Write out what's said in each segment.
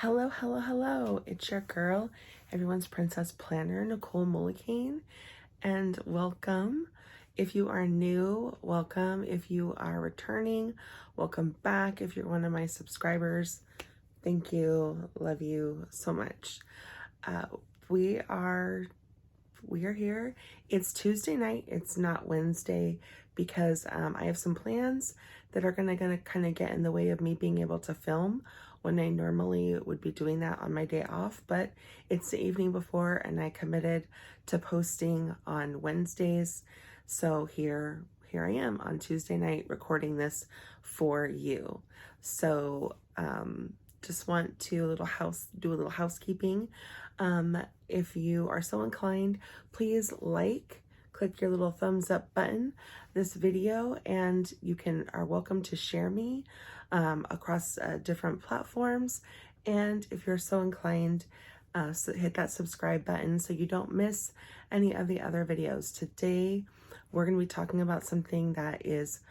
Hello, hello, hello. It's your girl, everyone's princess planner, Nicole Mullican, and welcome. If you are new, welcome. If you are returning, welcome back. If you're one of my subscribers, thank you. Love you so much. Uh, we are here. It's Tuesday night. It's not Wednesday because I have some plans that are gonna kind of get in the way of me being able to film when I normally would be doing that on my day off. But it's the evening before, and I committed to posting on Wednesdays. So here I am on Tuesday night recording this for you. So just want to do a little housekeeping. If you are so inclined, please click your little thumbs up button this video, and you are welcome to share me across different platforms. And if you're so inclined, so hit that subscribe button so you don't miss any of the other videos. Today, we're going to be talking about something that is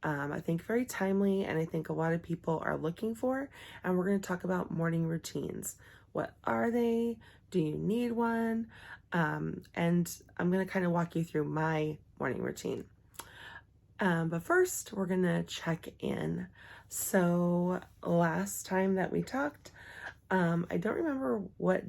I think very timely, and I think a lot of people are looking for, and we're going to talk about morning routines. What are they? Do you need one? And I'm going to kind of walk you through my morning routine. But first, we're going to check in. So last time that we talked, I don't remember what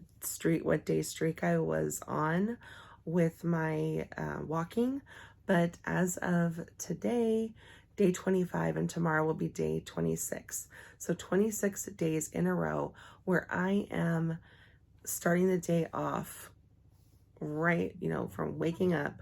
day streak I was on with my walking, but as of today, day 25, and tomorrow will be day 26. So 26 days in a row where I am starting the day off right, from waking up,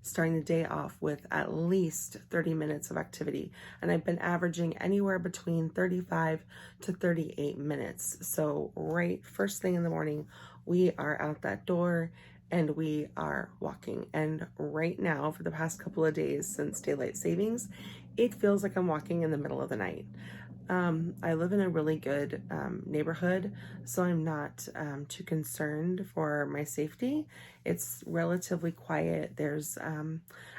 starting the day off with at least 30 minutes of activity. And I've been averaging anywhere between 35 to 38 minutes. So right first thing in the morning, we are out that door and we are walking. And right now, for the past couple of days since daylight savings, it feels like I'm walking in the middle of the night. I live in a really good neighborhood, so I'm not too concerned for my safety. It's relatively quiet. The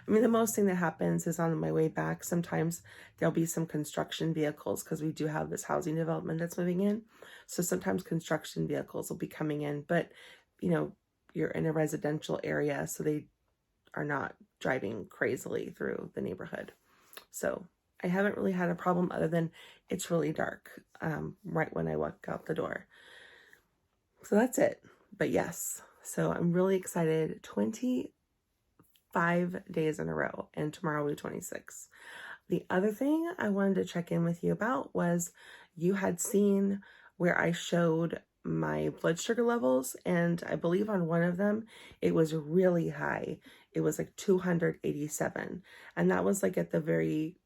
most thing that happens is on my way back, sometimes there'll be some construction vehicles because we do have this housing development that's moving in. So sometimes construction vehicles will be coming in, but you're in a residential area, so they are not driving crazily through the neighborhood. So I haven't really had a problem other than it's really dark right when I walk out the door. So that's it. But yes, so I'm really excited. 25 days in a row, and tomorrow will be 26. The other thing I wanted to check in with you about was you had seen where I showed my blood sugar levels, and I believe on one of them it was really high. It was like 287, and that was like at the very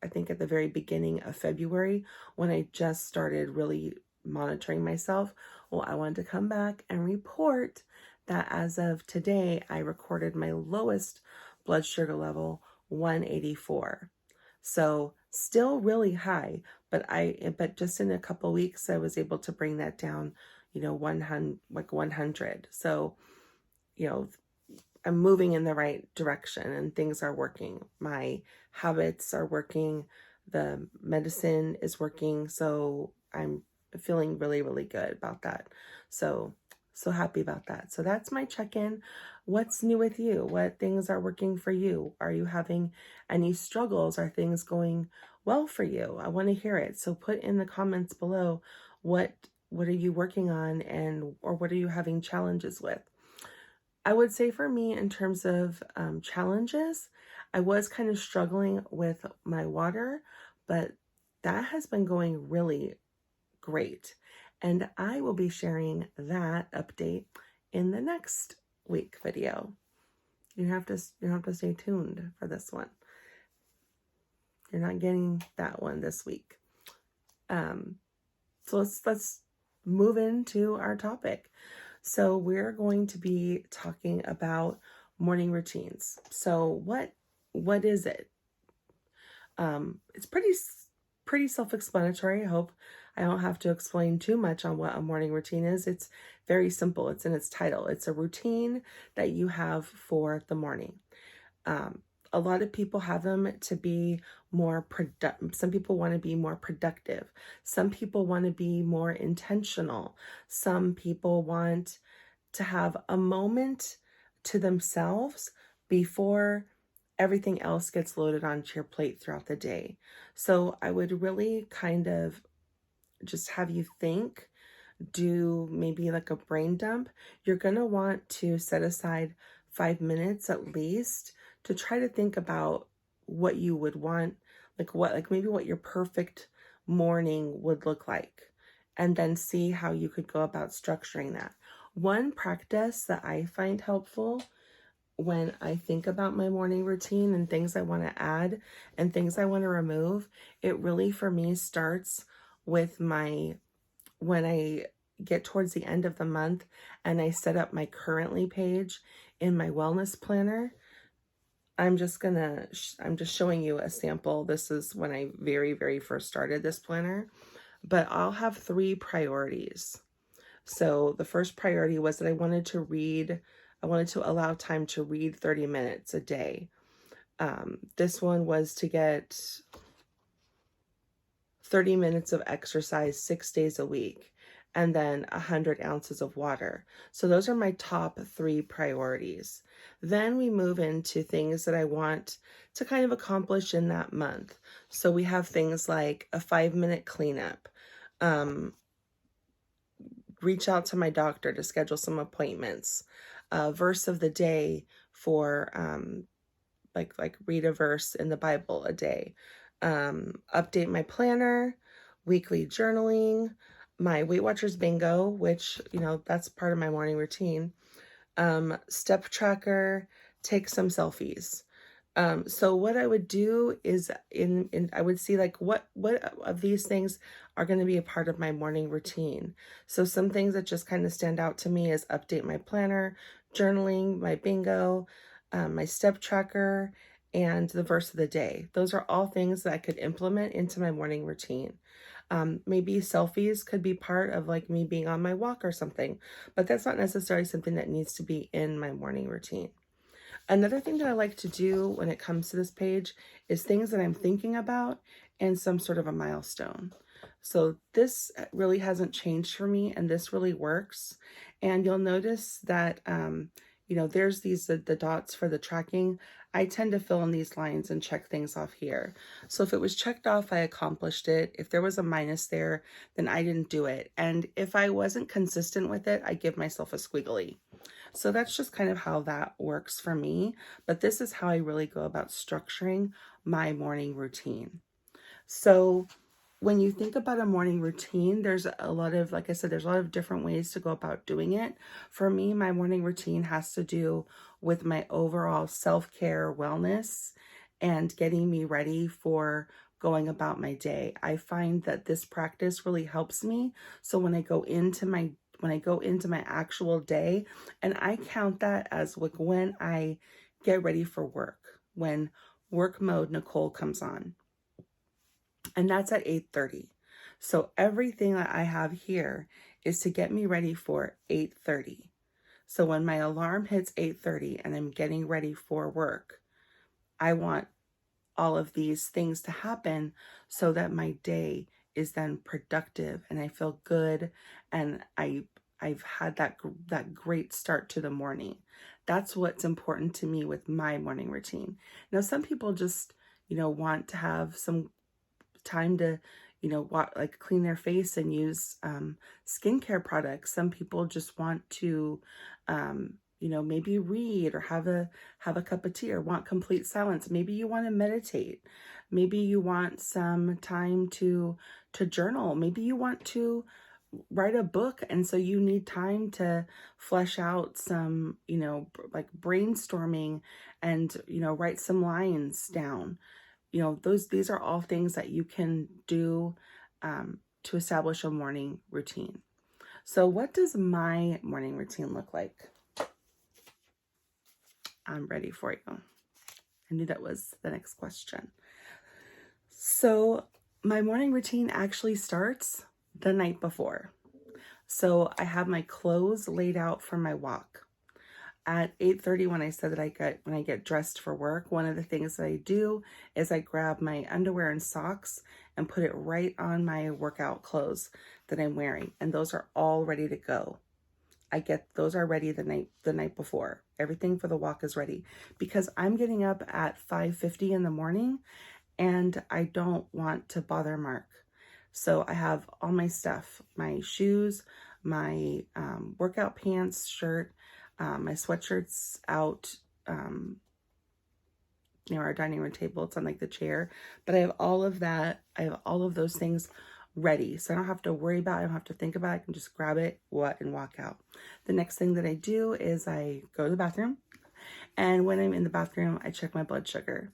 beginning of February when I just started really monitoring myself. Well, I wanted to come back and report that as of today, I recorded my lowest blood sugar level, 184. So still really high, but just in a couple weeks, I was able to bring that down, 100. So, I'm moving in the right direction and things are working. My habits are working. The medicine is working. So I'm feeling really, really good about that. So happy about that. So that's my check-in. What's new with you? What things are working for you? Are you having any struggles? Are things going well for you? I want to hear it. So put in the comments below, what are you working on, or what are you having challenges with? I would say for me, in terms of challenges, I was kind of struggling with my water, but that has been going really great. And I will be sharing that update in the next week video. You have to stay tuned for this one. You're not getting that one this week. So let's move into our topic. So we're going to be talking about morning routines. So what is it? It's pretty self-explanatory. I hope I don't have to explain too much on what a morning routine is. It's very simple. It's in its title. It's a routine that you have for the morning. a lot of people have them to be more productive. Some people want to be more productive. Some people want to be more intentional. Some people want to have a moment to themselves before everything else gets loaded onto your plate throughout the day. So I would really kind of just have you think, do maybe like a brain dump. You're going to want to set aside 5 minutes at least to try to think about what you would want, like maybe what your perfect morning would look like, and then see how you could go about structuring that. One practice that I find helpful when I think about my morning routine and things I want to add and things I want to remove, it really for me starts with when I get towards the end of the month and I set up my currently page in my wellness planner. I'm just showing you a sample. This is when I very, very first started this planner, but I'll have 3 priorities. So the first priority was that I wanted to allow time to read 30 minutes a day. This one was to get 30 minutes of exercise 6 days a week, and then 100 ounces of water. So those are my top 3 priorities. Then we move into things that I want to kind of accomplish in that month. So we have things like a 5-minute cleanup, reach out to my doctor to schedule some appointments, verse of the day for like read a verse in the Bible a day, update my planner, weekly journaling, my Weight Watchers bingo, which, that's part of my morning routine, step tracker, take some selfies. So what I would do is I would see like what of these things are going to be a part of my morning routine. So some things that just kind of stand out to me is update my planner, journaling, my bingo, my step tracker, and the verse of the day. Those are all things that I could implement into my morning routine. Maybe selfies could be part of like me being on my walk or something, but that's not necessarily something that needs to be in my morning routine. Another thing that I like to do when it comes to this page is things that I'm thinking about and some sort of a milestone. So this really hasn't changed for me, and this really works. And you'll notice that, there's the dots for the tracking. I tend to fill in these lines and check things off here. So if it was checked off, I accomplished it. If there was a minus there, then I didn't do it. And if I wasn't consistent with it, I give myself a squiggly. So that's just kind of how that works for me. But this is how I really go about structuring my morning routine. So when you think about a morning routine, there's a lot of, like I said, there's a lot of different ways to go about doing it. For me, my morning routine has to do with my overall self-care, wellness, and getting me ready for going about my day. I find that this practice really helps me. So when I go into my actual day, and I count that as like when I get ready for work, when work mode Nicole comes on. And that's at 8:30. So everything that I have here is to get me ready for 8:30. So when my alarm hits 8:30 and I'm getting ready for work, I want all of these things to happen so that my day is then productive and I feel good and I've had that great start to the morning. That's what's important to me with my morning routine. Now, some people just, want to have some time to, like clean their face and use skincare products. Some people just want to, maybe read or have a cup of tea or want complete silence. Maybe you want to meditate. Maybe you want some time to journal. Maybe you want to write a book, and so you need time to flesh out some, like brainstorming and, write some lines down. These are all things that you can do to establish a morning routine. So what does my morning routine look like? I'm ready for you. I knew that was the next question. So my morning routine actually starts the night before. So I have my clothes laid out for my walk. At 8:30, when I said that when I get dressed for work, one of the things that I do is I grab my underwear and socks and put it right on my workout clothes that I'm wearing. And those are all ready to go. Those are ready the night before. Everything for the walk is ready because I'm getting up at 5:50 in the morning and I don't want to bother Mark. So I have all my stuff, my shoes, my workout pants, shirt, my sweatshirt's out near our dining room table. It's on like the chair, but I have all of that. I have all of those things ready. So I don't have to worry about it. I don't have to think about it. I can just grab it, and walk out. The next thing that I do is I go to the bathroom. And when I'm in the bathroom, I check my blood sugar.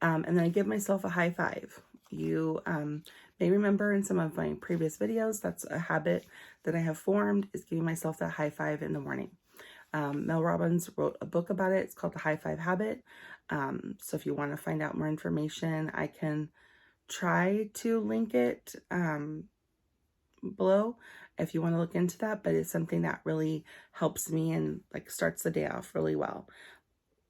And then I give myself a high five. You may remember in some of my previous videos, that's a habit that I have formed, is giving myself that high five in the morning. Mel Robbins wrote a book about it. It's called The High Five Habit. So if you want to find out more information, I can try to link it below if you want to look into that, but it's something that really helps me and like starts the day off really well.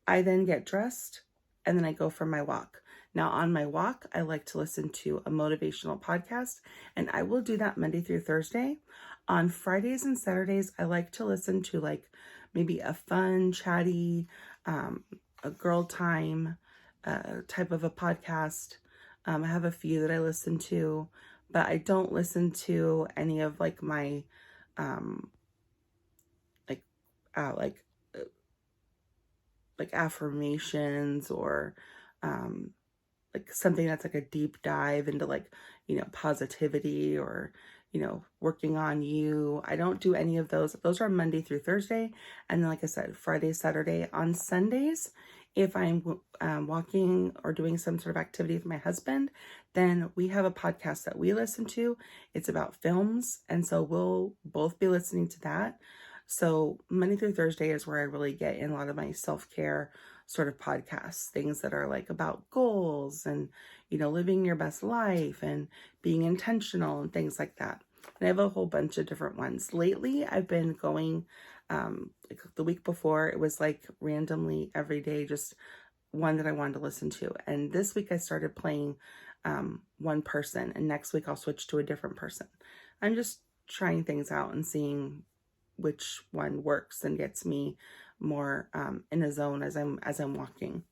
I then get dressed and then I go for my walk. Now on my walk, I like to listen to a motivational podcast, and I will do that Monday through Thursday. On Fridays and Saturdays, I like to listen to like maybe a fun, chatty, a girl time type of a podcast. I have a few that I listen to, but I don't listen to any of like my like affirmations or like something that's like a deep dive into like, positivity or, working on you. I don't do any of those. Those are Monday through Thursday. And then, like I said, Friday, Saturday. On Sundays, if I'm walking or doing some sort of activity with my husband, then we have a podcast that we listen to. It's about films. And so we'll both be listening to that. So Monday through Thursday is where I really get in a lot of my self-care sort of podcasts, things that are like about goals and, living your best life and being intentional and things like that. And I have a whole bunch of different ones. Lately, I've been going, like the week before, it was like randomly every day, just one that I wanted to listen to. And this week I started playing one person, and next week I'll switch to a different person. I'm just trying things out and seeing which one works and gets me more in a zone as I'm walking,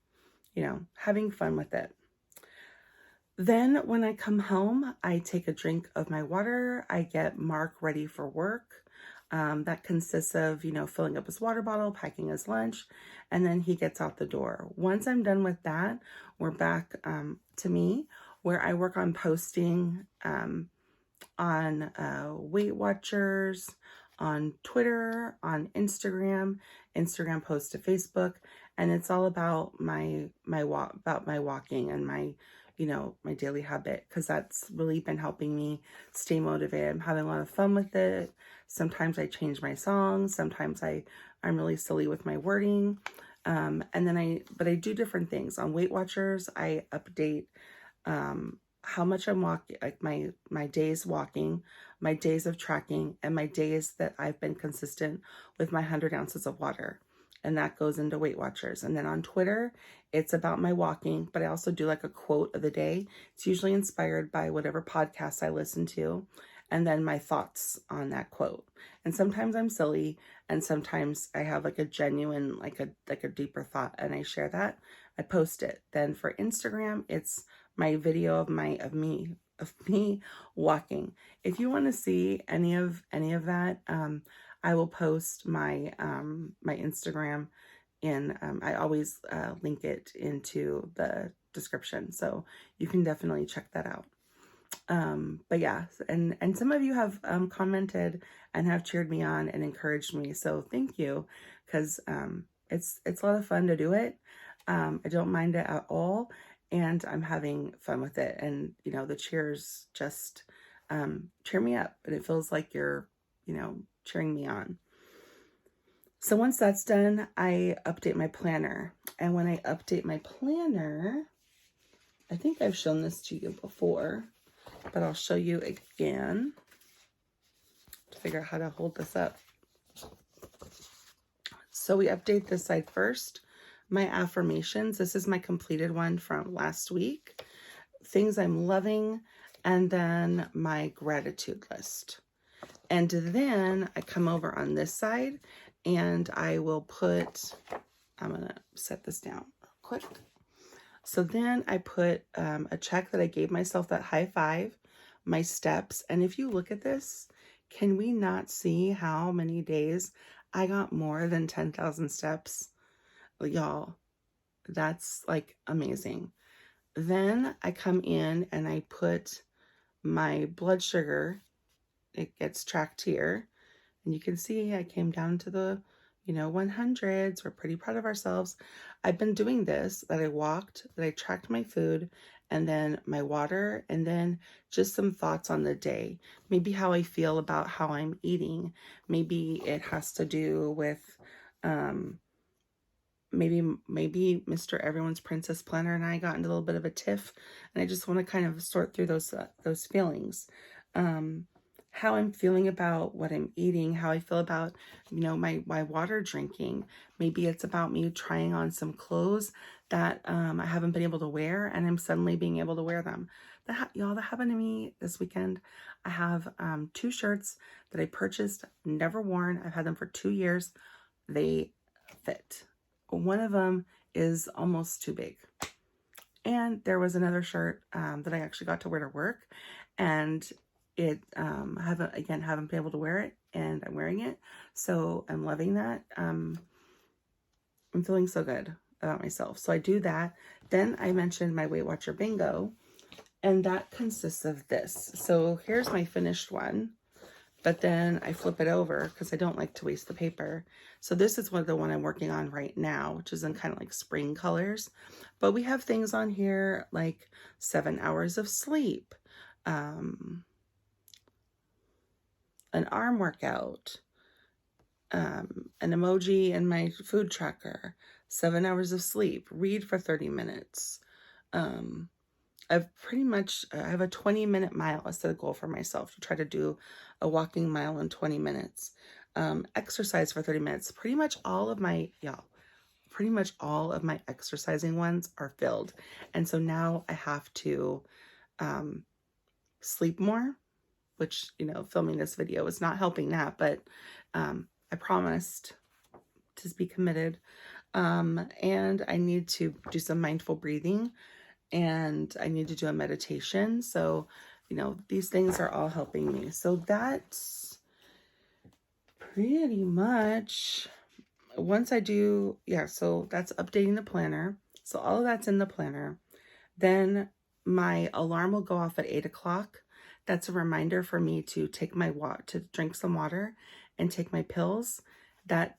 having fun with it. Then when I come home, I take a drink of my water. I get Mark ready for work. That consists of, filling up his water bottle, packing his lunch, and then he gets out the door. Once I'm done with that, we're back to me, where I work on posting on Weight Watchers, on Twitter, on Instagram post to Facebook, and it's all about my walking and my my daily habit, because that's really been helping me stay motivated. I'm having a lot of fun with it. Sometimes I change my songs, sometimes I'm really silly with my wording, and then I do different things. On Weight Watchers, I update how much I'm walking, like my days walking, my days of tracking, and my days that I've been consistent with my 100 ounces of water. And that goes into Weight Watchers. And then on Twitter, it's about my walking, but I also do like a quote of the day. It's usually inspired by whatever podcast I listen to, and then my thoughts on that quote. And sometimes I'm silly, and sometimes I have like a genuine, like a deeper thought, and I share that. I post it. Then for Instagram, it's my video of me walking. If you want to see any of that, I will post my my Instagram in. I always link it into the description, so you can definitely check that out. But yeah, and some of you have commented and have cheered me on and encouraged me, so thank you, because it's a lot of fun to do it. I don't mind it at all, and I'm having fun with it. And the cheers just cheer me up, and it feels like you're cheering me on. So once that's done, I update my planner. And when I update my planner, I think I've shown this to you before, but I'll show you again to figure out how to hold this up. So we update this side first. My affirmations. This is my completed one from last week. Things I'm loving, and then my gratitude list. And then I come over on this side and I will put, I'm going to set this down real quick. So then I put a check that I gave myself, that high five, my steps. And if you look at this, can we not see how many days I got more than 10,000 steps? Y'all, that's like amazing. Then I come in and I put my blood sugar. It gets tracked here. And you can see I came down to the, 100s. We're pretty proud of ourselves. I've been doing this, that I walked, that I tracked my food, and then my water, and then just some thoughts on the day. Maybe how I feel about how I'm eating. Maybe it has to do with, maybe Mr. Everyone's Princess Planner and I got into a little bit of a tiff, and I just want to kind of sort through those feelings. How I'm feeling about what I'm eating, how I feel about, my water drinking. Maybe it's about me trying on some clothes that I haven't been able to wear, and I'm suddenly being able to wear them. That happened to me this weekend. I have 2 shirts that I purchased, never worn. I've had them for 2 years. They fit. One of them is almost too big. And there was another shirt that I actually got to wear to work, and it haven't been able to wear it, and I'm wearing it, so I'm loving that. I'm feeling so good about myself. So I do that. Then I mentioned my Weight Watcher bingo, and that consists of this. So here's my finished one, but then I flip it over because I don't like to waste the paper. So this is the one I'm working on right now, which is in kind of like spring colors. But we have things on here like 7 hours of sleep, an arm workout, an emoji in my food tracker, 7 hours of sleep, read for 30 minutes. I have a 20-minute mile as a goal for myself, to try to do a walking mile in 20 minutes. Exercise for 30 minutes. Pretty much all of my exercising ones are filled. And so now I have to sleep more, which, filming this video is not helping that, but I promised to be committed. And I need to do some mindful breathing, and I need to do a meditation. So, these things are all helping me. So that's pretty much, once I do, so that's updating the planner. So all of that's in the planner. Then my alarm will go off at 8 o'clock. That's a reminder for me to to drink some water and take my pills. That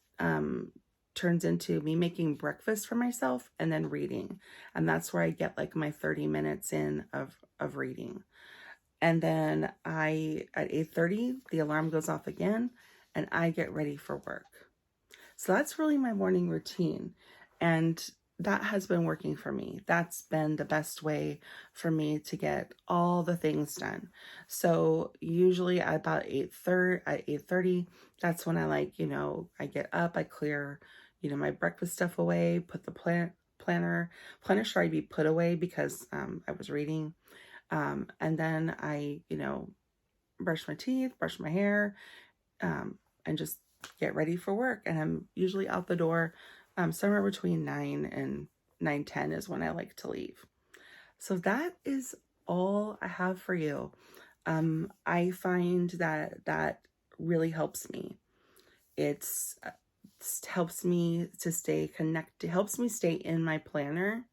turns into me making breakfast for myself and then reading. And that's where I get like my 30 minutes in of reading. And then at 8:30, the alarm goes off again and I get ready for work. So that's really my morning routine. And that has been working for me. That's been the best way for me to get all the things done. So usually at about 8:30, that's when I I get up, I clear, my breakfast stuff away, put the planner should already be put away because I was reading. And then I, brush my teeth, brush my hair, and just get ready for work. And I'm usually out the door somewhere between 9 and 9:10 is when I like to leave. So that is all I have for you. I find that really helps me. It helps me to stay connected, helps me stay in my planner.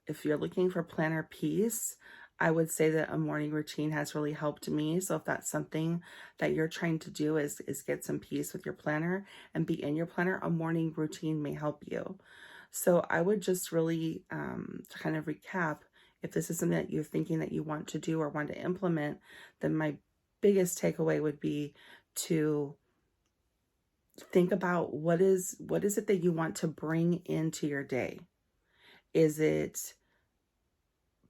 If you're looking for planner peace, I would say that a morning routine has really helped me. So if that's something that you're trying to do is get some peace with your planner and be in your planner, a morning routine may help you. So I would just really, to kind of recap, if this is something that you're thinking that you want to do or want to implement, then my biggest takeaway would be to think about what is it that you want to bring into your day. Is it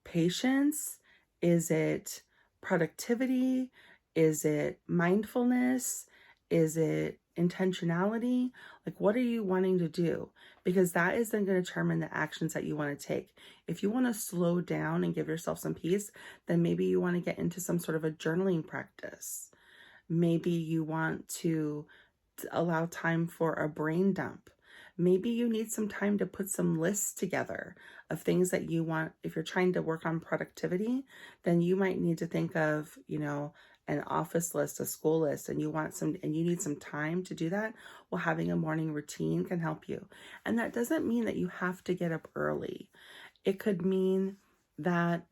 patience? Is it productivity? Is it mindfulness? Is it intentionality. Like, what are you wanting to do? Because that is then going to determine the actions that you want to take. If you want to slow down and give yourself some peace, then maybe you want to get into some sort of a journaling practice. Maybe you want to allow time for a brain dump. Maybe you need some time to put some lists together of things that you want. If you're trying to work on productivity, then you might need to think of, an office list, a school list, and you need some time to do that. Well, having a morning routine can help you. And that doesn't mean that you have to get up early. It could mean that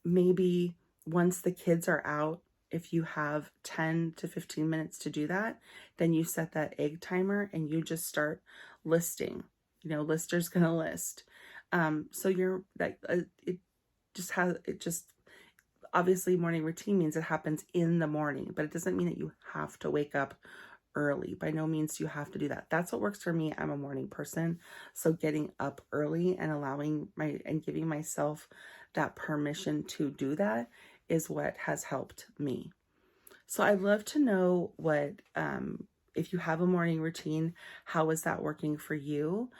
maybe once the kids are out, if you have 10 to 15 minutes to do that, then you set that egg timer and you just start listing. Lister's going to list. So obviously morning routine means it happens in the morning, but it doesn't mean that you have to wake up early. By no means do you have to do that. That's what works for me. I'm a morning person. So getting up early and giving myself that permission to do that is what has helped me. So I'd love to know if you have a morning routine, how is that working for you?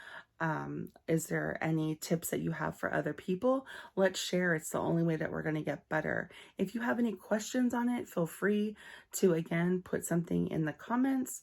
Is there any tips that you have for other people? Let's share. It's the only way that we're going to get better. If you have any questions on it, feel free to, again, put something in the comments.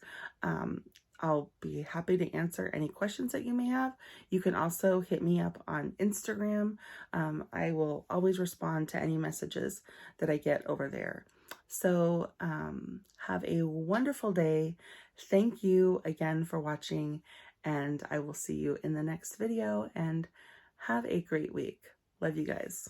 I'll be happy to answer any questions that you may have. You can also hit me up on Instagram. I will always respond to any messages that I get over there. So have a wonderful day. Thank you again for watching, and I will see you in the next video, and have a great week. Love you guys.